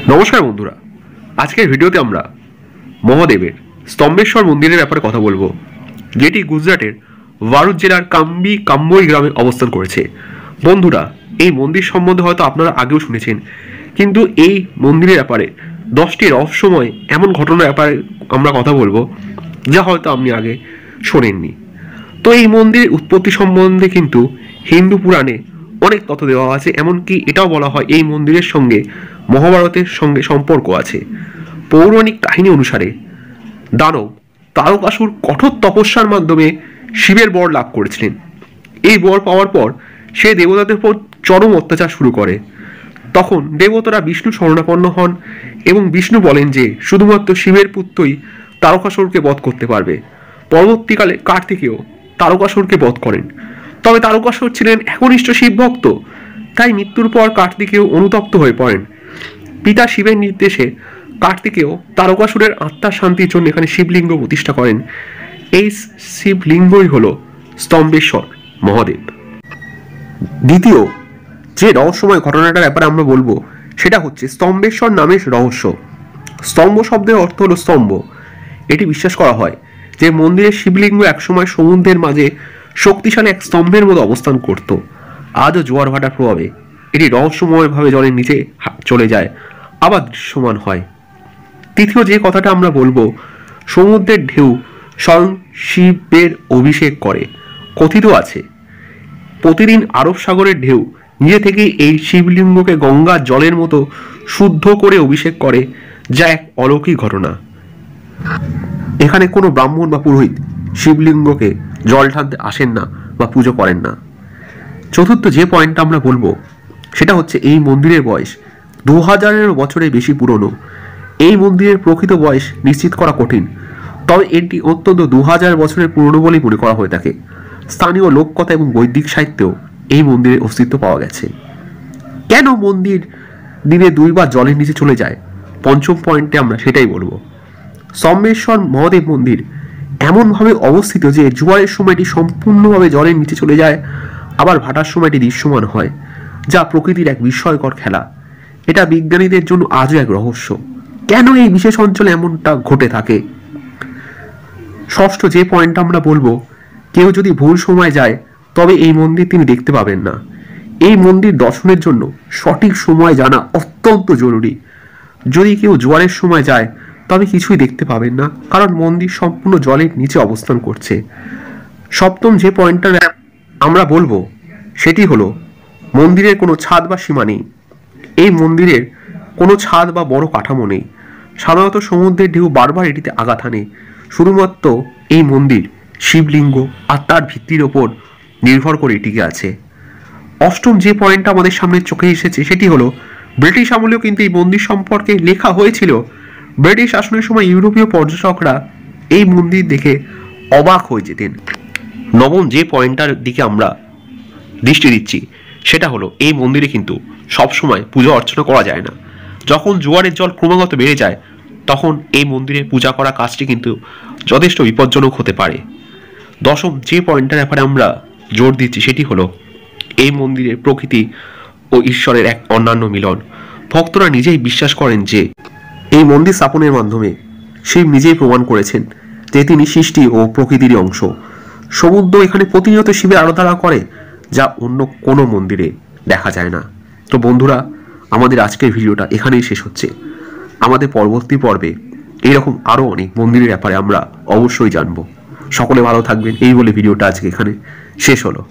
নমস্কার বন্ধুরা, আজকের ভিডিওতে আমরা মহাদেবের স্তম্ভেশ্বর মন্দিরের ব্যাপারে কথা বলবো, যেটি গুজরাটের ভারুচ জেলার কাম্বই গ্রামে অবস্থান করেছে। বন্ধুরা, এই মন্দির সম্বন্ধে হয়তো আপনারা আগেও শুনেছেন, কিন্তু এই মন্দিরের ব্যাপারে 10টি রহস্যময় এমন ঘটনার ব্যাপারে আমরা কথা বলবো যা হয়তো আপনি আগে শোনেননি। তো এই মন্দিরের উৎপত্তি সম্বন্ধে কিন্তু হিন্দু পুরাণে অনেক তথ্য দেওয়া আছে, এমনকি এটাও বলা হয় এই মন্দিরের সঙ্গে মহাভারতের সঙ্গে সম্পর্ক আছে। পৌরাণিক কাহিনী অনুসারে দানব তারকাসুর কঠোর তপস্যার মাধ্যমে শিবের বর লাভ করেছিলেন। এই বর পাওয়ার পর সে দেবতাদের উপর চরম অত্যাচার শুরু করে। তখন দেবতারা বিষ্ণু শরণাপন্ন হন এবং বিষ্ণু বলেন যে শুধুমাত্র শিবের পুত্রই তারকাসুরকে বধ করতে পারবে। পরবর্তীকালে কার্তিকেয় তারকাসুরকে বধ করেন, তবে তারকাসুর ছিলেন একনিষ্ঠ শিব ভক্ত, তাই মৃত্যুর পর কার্তিকেয় অনুতপ্ত হয়ে পড়েন। পিতা শিবের নির্দেশে কার্তিকেয় তারকাসুরের আত্মার শান্তির জন্য এখানে শিবলিঙ্গ প্রতিষ্ঠা করেন। এই শিবলিঙ্গই হল স্তম্ভেশ্বর মহাদেব। দ্বিতীয় যে রহস্যময় ঘটনাটার ব্যাপারে আমরা বলবো সেটা হচ্ছে স্তম্ভেশ্বর নামের রহস্য। স্তম্ভ শব্দের অর্থ হলো স্তম্ভ। এটি বিশ্বাস করা হয় যে মন্দিরের শিবলিঙ্গ একসময় সমুদ্রের মাঝে শক্তিশালী এক স্তম্ভের মতো অবস্থান করত। আজও জোয়ার ভাটার প্রভাবে এটি রহস্যময়ভাবে জলের নিচে চলে যায়, আবার দৃশ্যমান হয়। তৃতীয় যে কথাটা আমরা বলবো, সমুদ্রের ঢেউ স্বয়ং শিবের অভিষেক করে। কথিত আছে প্রতিদিন আরব সাগরের ঢেউ নিজে থেকেই এই শিবলিঙ্গকে গঙ্গার জলের মতো শুদ্ধ করে অভিষেক করে, যা এক অলৌকিক ঘটনা। এখানে কোনো ব্রাহ্মণ বা পুরোহিত শিবলিঙ্গকে জল ঢালতে আসেন না বা পুজো করেন না। চতুর্থ যে পয়েন্টটা আমরা বলবো সেটা হচ্ছে এই মন্দিরের বয়স 2000 বছরের বেশি পুরনো। এই মন্দিরের প্রকৃত বয়স নিশ্চিত করা কঠিন, তবে এটি অত্যন্ত 2000 বছরের পুরনো বলেই মনে করা হয়ে থাকে। স্থানীয় লোককথা এবং বৈদিক সাহিত্যেও এই মন্দিরের অস্তিত্ব পাওয়া গেছে। কেন মন্দির দিনে 2 বার জলের নিচে চলে যায়, পঞ্চম পয়েন্টে আমরা সেটাই বলবো। স্তম্ভেশ্বর মহাদেব মন্দির এমনভাবে অবস্থিত যে জোয়ারের সময়টি সম্পূর্ণভাবে জলের নিচে চলে যায়, আবার ভাটার সময়টি দৃশ্যমান হয়, যা প্রকৃতির এক বিস্ময়কর খেলা। এটা বিজ্ঞানীদের জন্য আজও এক রহস্য, কেন এই বিশেষ অঞ্চলে এমনটা ঘটে থাকে। ষষ্ঠ যে পয়েন্টটা আমরা বলবো, কেউ যদি ভুল সময় যায় তবে এই মন্দির তিনি দেখতে পাবেন না। এই মন্দির দর্শনের জন্য সঠিক সময় জানা অত্যন্ত জরুরি। যদি কেউ জোয়ারের সময় যায় তবে কিছুই দেখতে পাবেন না, কারণ মন্দির সম্পূর্ণ জলের নিচে অবস্থান করছে। সপ্তম যে পয়েন্টটা আমরা বলবো সেটি হলো মন্দিরের কোনো ছাদ বা সীমা নেই। এই মন্দিরের কোনো ছাদ বা বড় কাঠামো নেই। সাধারণত সমুদ্রের ঢেউ বারবার এটিতে আঘাত হানে। শুধুমাত্র এই মন্দির শিবলিঙ্গ আর তার ভিত্তির ওপর নির্ভর করে টিকে আছে। অষ্টম যে পয়েন্টটা আমাদের সামনে চোখে এসেছে সেটি হলো ব্রিটিশ আমলেও কিন্তু এই মন্দির সম্পর্কে লেখা হয়েছিল। ব্রিটিশ শাসনের সময় ইউরোপীয় পর্যটকরা এই মন্দির দেখে অবাক হয়ে যেতেন। নবম যে পয়েন্টটার দিকে আমরা দৃষ্টি দিচ্ছি সেটা হলো এই মন্দিরে কিন্তু সবসময় পুজো অর্চনা করা যায় না। যখন জোয়ারের জল ক্রমাগত বেড়ে যায় তখন এই মন্দিরে পূজা করা কাজটি কিন্তু যথেষ্ট বিপজ্জনক হতে পারে। দশম যে পয়েন্টটার ব্যাপারে আমরা জোর দিচ্ছি সেটি হলো এই মন্দিরের প্রকৃতি ও ঈশ্বরের এক অন্যান্য মিলন। ভক্তরা নিজেই বিশ্বাস করেন যে এই মন্দির স্থাপনের মাধ্যমে শিব নিজেই প্রমাণ করেছেন যে তিনি সৃষ্টি ও প্রকৃতিরই অংশ। সমুদ্র এখানে প্রতিনিয়ত শিবের আরাধনা করে, যা অন্য কোনো মন্দিরে দেখা যায় না। তো বন্ধুরা, আমাদের আজকের ভিডিওটা এখানেই শেষ হচ্ছে। আমাদের পরবর্তী পর্বে এইরকম আরও অনেক মন্দিরের ব্যাপারে আমরা অবশ্যই জানবো। সকলে ভালো থাকবেন, এই বলে ভিডিওটা আজকে এখানে শেষ হলো।